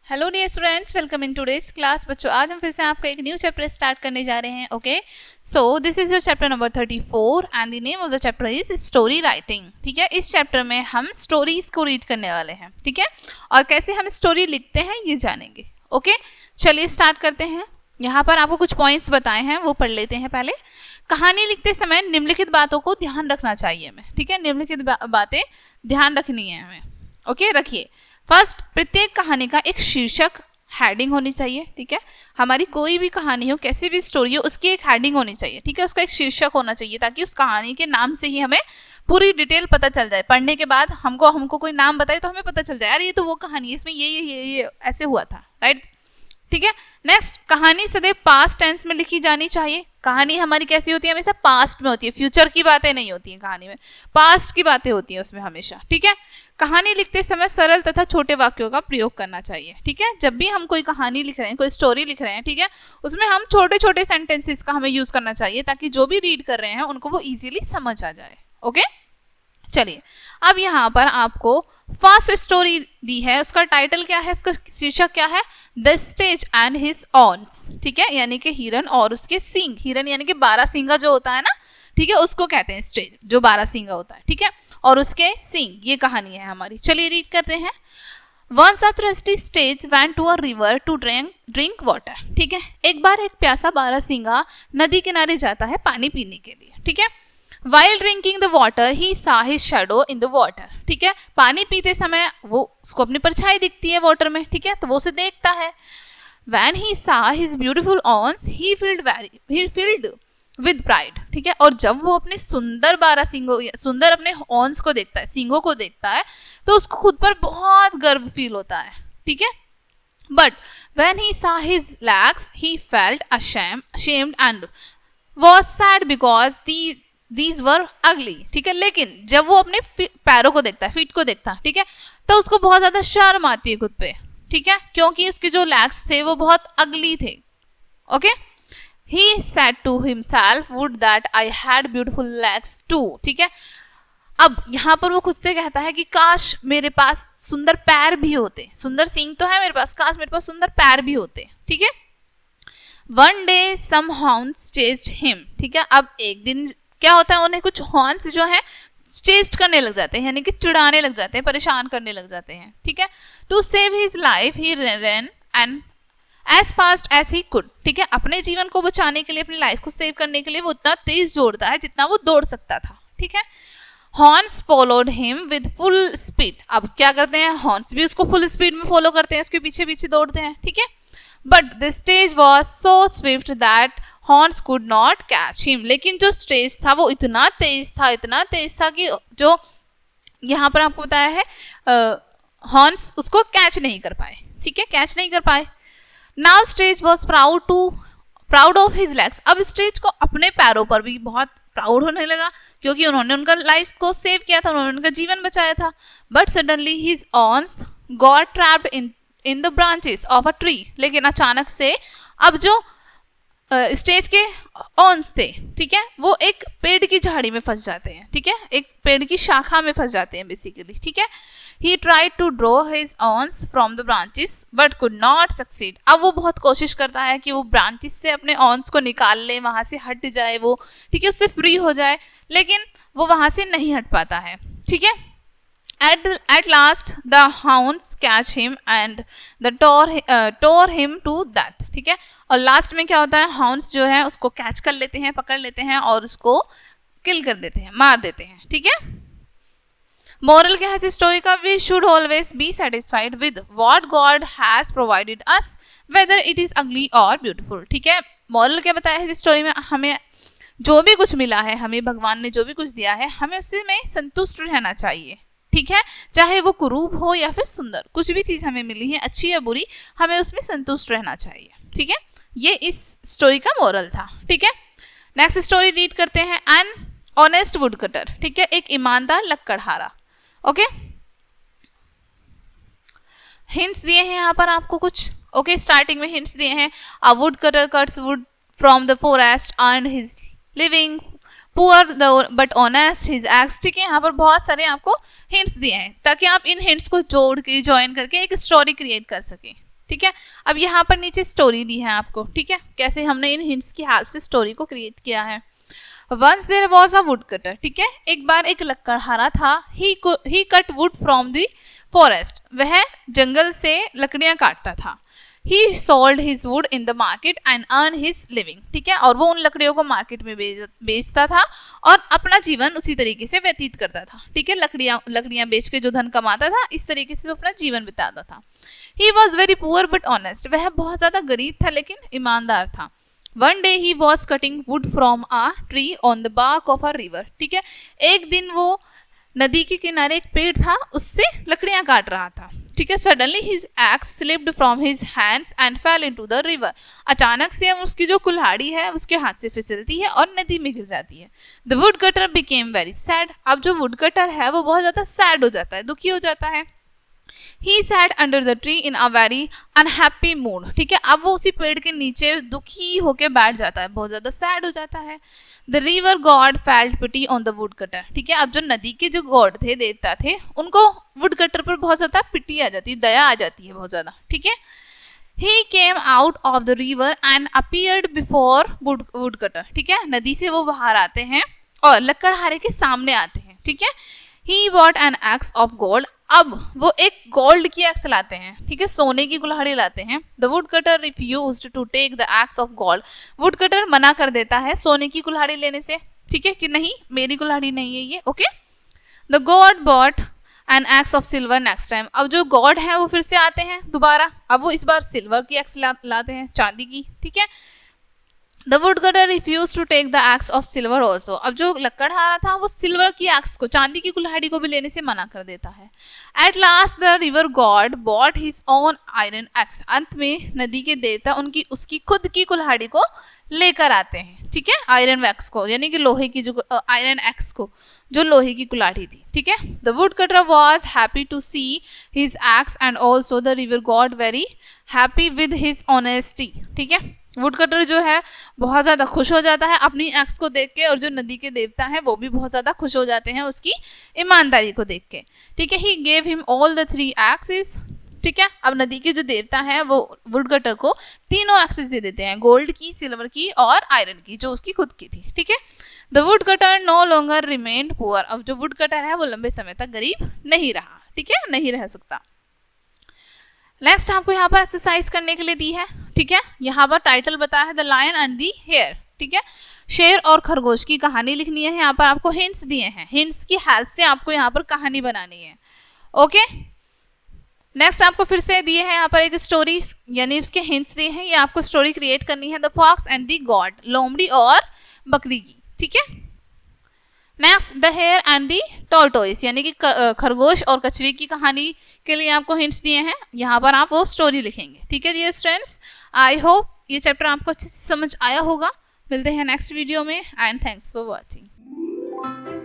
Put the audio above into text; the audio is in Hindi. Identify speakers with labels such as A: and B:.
A: Hello dear students, welcome in today's class. बच्चों, आज हम फिर से आपका एक न्यू चैप्टर स्टार्ट करने जा रहे हैं। Okay, so this is your chapter number 34 and the name of the chapter is story writing. ठीक है, इस चैप्टर में हम स्टोरीज को रीड करने वाले हैं। ठीक है, और कैसे हम स्टोरी लिखते हैं ये जानेंगे। ओके, चलिए स्टार्ट करते हैं। यहाँ पर आपको कुछ पॉइंट्स बताए हैं, वो पढ़ लेते हैं पहले। कहानी लिखते समय निम्नलिखित बातों को ध्यान रखना चाहिए हमें। ठीक है, निम्नलिखित बातें ध्यान रखनी है हमें। ओके, रखिए। फर्स्ट, प्रत्येक कहानी का एक शीर्षक हेडिंग होनी चाहिए। ठीक है, हमारी कोई भी कहानी हो, कैसी भी स्टोरी हो, उसकी एक हेडिंग होनी चाहिए। ठीक है, उसका एक शीर्षक होना चाहिए ताकि उस कहानी के नाम से ही हमें पूरी डिटेल पता चल जाए। पढ़ने के बाद हमको कोई नाम बताए तो हमें पता चल जाए, यार ये तो वो कहानी है, इसमें ये ऐसे हुआ था। राइट, ठीक है। नेक्स्ट, कहानी सदैव पास्ट टेंस में लिखी जानी चाहिए। कहानी हमारी कैसी होती है? हमेशा पास्ट में होती है, फ्यूचर की बातें नहीं होती हैं कहानी में, पास्ट की बातें होती हैं उसमें हमेशा। ठीक है, कहानी लिखते समय सरल तथा छोटे वाक्यों का प्रयोग करना चाहिए। ठीक है, जब भी हम कोई कहानी लिख रहे हैं, कोई स्टोरी लिख रहे हैं, ठीक है, उसमें हम छोटे छोटे सेंटेंसेस का हमें यूज करना चाहिए ताकि जो भी रीड कर रहे हैं उनको वो इजीली समझ आ जाए। ओके, चलिए अब यहाँ पर आपको फर्स्ट स्टोरी दी है, उसका टाइटल क्या है, उसका शीर्षक क्या है? The stag and his horns. ठीक है, यानी कि हिरन और उसके सींग। हिरन यानी कि 12 सींगा जो होता है ना, ठीक है, उसको कहते हैं स्टेज, जो 12 सींगा होता है। ठीक है, और उसके सींग, ये कहानी है हमारी। चलिए रीड करते हैं। Once a thirsty stage went to a river to drink water। ठीक है, एक बार एक प्यासा 12 सींगा नदी किनारे जाता है पानी पीने के लिए। ठीक है, While drinking the water, he saw his shadow in the water। ठीक है, पानी पीते समय वो उसको अपनी परछाई दिखती है वाटर में। ठीक है, तो वो उसे देखता है। When he saw his beautiful horns, he filled with pride। ठीक है, और जब वो अपने सुंदर 12 सींगों, सुंदर अपने हॉर्न्स को देखता है, सींगों को देखता है, तो उसको खुद पर बहुत गर्व फील होता है। ठीक है, But when he saw his legs, he felt ashamed and was sad because these were ugly। ठीक है, लेकिन जब वो अपने पैरों को देखता है, फीट को देखता है, ठीक है, तो उसको बहुत ज्यादा शर्म आती है खुद पे। ठीक है, क्योंकि उसके जो लेग्स थे वो बहुत अगली थे। Okay, he said to himself, would that I had beautiful legs too। ठीक है, अब यहाँ पर वो खुद से कहता है कि काश मेरे पास सुंदर पैर भी होते। सुंदर सींग तो है मेरे पास, काश मेरे पास सुंदर पैर भी होते। ठीक है, one day some horns chased him. ठीक है, अब एक दिन क्या होता है, उन्हें कुछ हॉर्न्स जो है चेस्ट करने लग जाते हैं, यानी कि चिढ़ाने लग जाते हैं, परेशान करने लग जाते हैं। ठीक है, to save his life he run and as fast as he could. ठीक है, अपने जीवन को बचाने के लिए, अपनी लाइफ को सेव करने के लिए वो उतना तेज दौड़ता है जितना वो दौड़ सकता था। ठीक है, horns followed him with full speed. अब क्या करते हैं, हॉर्न्स भी उसको फुल स्पीड में फॉलो करते हैं, उसके पीछे पीछे दौड़ते हैं। ठीक है, but the stage was so Swift that horns could not catch him. लेकिन जो स्टेज था वो इतना तेज था कि जो यहाँ पर आपको बताया है, हॉर्न्स उसको कैच नहीं कर पाए। ठीक है, कैच नहीं कर पाए। Now stage was proud of his legs. अब स्टेज को अपने पैरों पर भी बहुत प्राउड होने लगा, क्योंकि उन्होंने उनका लाइफ को सेव किया था, उन्होंने उनका जीवन बचाया था। But suddenly his horns got trapped in the branches of a tree. लेकिन अचानक से अब जो स्टेज के ऑर्न्स थे, ठीक है, वो एक पेड़ की झाड़ी में फंस जाते हैं। ठीक है, एक पेड़ की शाखा में फंस जाते हैं बेसिकली। ठीक है, he tried to draw his horns from the branches but could not succeed। अब वो बहुत कोशिश करता है कि वो ब्रांचेस से अपने horns को निकाल ले, वहां से हट जाए वो। ठीक है, उससे फ्री हो जाए, लेकिन वो वहां से नहीं हट पाता है। ठीक है, at last the hounds catch him and the tore him to death। ठीक है, और लास्ट में क्या होता है, हाउंड्स जो है उसको कैच कर लेते हैं, पकड़ लेते हैं और उसको किल कर देते हैं, मार देते हैं। ठीक है, मोरल क्या है इस स्टोरी का? We should always be satisfied with what God has provided us whether it is ugly or beautiful. ठीक है, मोरल क्या बताया है इस स्टोरी में? हमें जो भी कुछ मिला है, हमें भगवान ने जो भी कुछ दिया है, हमें उससे में संतुष्ट रहना चाहिए। ठीक है, चाहे वो कुरूप हो या फिर सुंदर, कुछ भी चीज हमें मिली है, अच्छी या बुरी, हमें उसमें संतुष्ट रहना चाहिए। ठीक है, ये इस स्टोरी का मोरल था। ठीक है, नेक्स्ट स्टोरी रीड करते हैं। An honest woodcutter. ठीक है, एक ईमानदार लकड़हारा। ओके, हिंट्स दिए हैं यहाँ पर आपको कुछ। ओके, स्टार्टिंग में हिंट्स दिए हैं। A woodcutter cuts wood from the forest earn his living, poor but honest his axe. ठीक है, यहाँ पर बहुत सारे आपको हिंट्स दिए हैं ताकि आप इन हिंट्स को जोड़ के, ज्वाइन करके एक स्टोरी क्रिएट कर सकें। ठीक है। अब यहाँ पर नीचे स्टोरी दी है आपको, ठीक है, कैसे हमने इन हिंट्स की हेल्प से स्टोरी को क्रिएट किया है। Once there was a wood cutter, ठीक है, एक बार एक लकड़हारा था। He cut wood from the forest, वह जंगल से लकड़ियां काटता था। He sold his wood in the market and earn his living, ठीक है, और वो उन लकड़ियों को मार्केट में बेचता था और अपना जीवन उसी तरीके से व्यतीत करता था, ठीक है, लकड़ियां बेच के जो धन कमाता था, इस तरीके से वो अपना जीवन बिताता था। He was very poor but honest, वह बहुत ज्यादा गरीब था लेकिन ईमानदार था। One day he was cutting wood from a tree on the बाक ऑफ अ रिवर, ठीक है, एक दिन वो नदी के किनारे एक पेड़ था, उससे लकड़ियां काट रहा था, ठीक है। Suddenly his ex slipped from his hands and fail into the river, अचानक से उसकी जो कुल्हाड़ी है उसके हाथ से फिसलती है और नदी में गिर जाती है। The wood cutter became very sad, अब जो वुड कटर है वो बहुत ज्यादा सैड हो जाता है, दुखी हो जाता है। He sat under the tree in a very unhappy mood, ठीक है, अब वो उसी पेड़ के नीचे दुखी होके बैठ जाता है, बहुत ज्यादा सैड हो जाता है। The river god felt pity on the woodcutter, ठीक है, अब जो नदी के जो गॉड थे, देवता थे, उनको वुडकटर पर बहुत ज्यादा पिटी आ जाती है, दया आ जाती है बहुत ज्यादा, ठीक है। He came out of the river and appeared before woodcutter, ठीक है, नदी से वो बाहर आते हैं और लकड़हारे के सामने आते हैं, ठीक है। He bought an axe of gold, अब वो एक गोल्ड की एक्स लाते हैं, ठीक है, सोने की कुल्हाड़ी लाते हैं। The wood cutter refused to take the axe of gold, wood cutter मना कर देता है सोने की कुल्हाड़ी लेने से, ठीक है, कि नहीं मेरी कुल्हाड़ी नहीं है ये, okay. The God bot N x of silver next time, अब जो गॉड है वो फिर से आते हैं दोबारा, अब वो इस बार सिल्वर की एक्स लाते हैं, चांदी की, ठीक है। The woodcutter refused to take the axe of silver also, अब जो लकड़हारा था वो सिल्वर की एक्स को, चांदी की कुल्हाड़ी को भी लेने से मना कर देता है। At last the river god bought his own iron axe, अंत में नदी के देवता उसकी खुद की कुल्हाड़ी को लेकर आते हैं, ठीक है, आयरन एक्स को, यानी कि लोहे की जो आयरन एक्स को, जो लोहे की कुल्हाड़ी थी, ठीक है। The woodcutter was happy to see his axe and also the river god very happy with his honesty, ठीक है, वुडकटर जो है बहुत ज़्यादा खुश हो जाता है अपनी एक्स को देख के, और जो नदी के देवता हैं वो भी बहुत ज़्यादा खुश हो जाते हैं उसकी ईमानदारी को देख के, ठीक है। He gave him all the 3 axes, ठीक है, अब नदी के जो देवता हैं वो वुडकटर को तीनों एक्सेस दे देते हैं, गोल्ड की, सिल्वर की और आयरन की, जो उसकी खुद की थी, ठीक है। The woodcutter no longer remained poor, अब जो वुडकटर है वो लंबे समय तक गरीब नहीं रहा, ठीक है, नहीं रह सकता। नेक्स्ट आपको यहाँ पर एक्सरसाइज करने के लिए दी है, ठीक है, यहाँ पर टाइटल बताया है the lion and the hare, ठीक है, शेर और खरगोश की कहानी लिखनी है। यहाँ पर आपको हिंट्स दिए हैं, हिंट्स की हेल्प से आपको यहाँ पर कहानी बनानी है, ओके। नेक्स्ट आपको फिर से दिए हैं यहाँ पर एक स्टोरी, यानी उसके हिंट्स दिए हैं, ये आपको स्टोरी क्रिएट करनी है। The fox and the goat, लोमड़ी और बकरी की, ठीक है। Next the hare and the tortoise, यानी कि खरगोश और कछुए की कहानी के लिए आपको हिंट्स दिए हैं, यहाँ पर आप वो स्टोरी लिखेंगे, ठीक है डियर स्टूडेंट्स। आई होप ये चैप्टर आपको अच्छे से समझ आया होगा। मिलते हैं नेक्स्ट वीडियो में एंड थैंक्स फॉर वॉचिंग।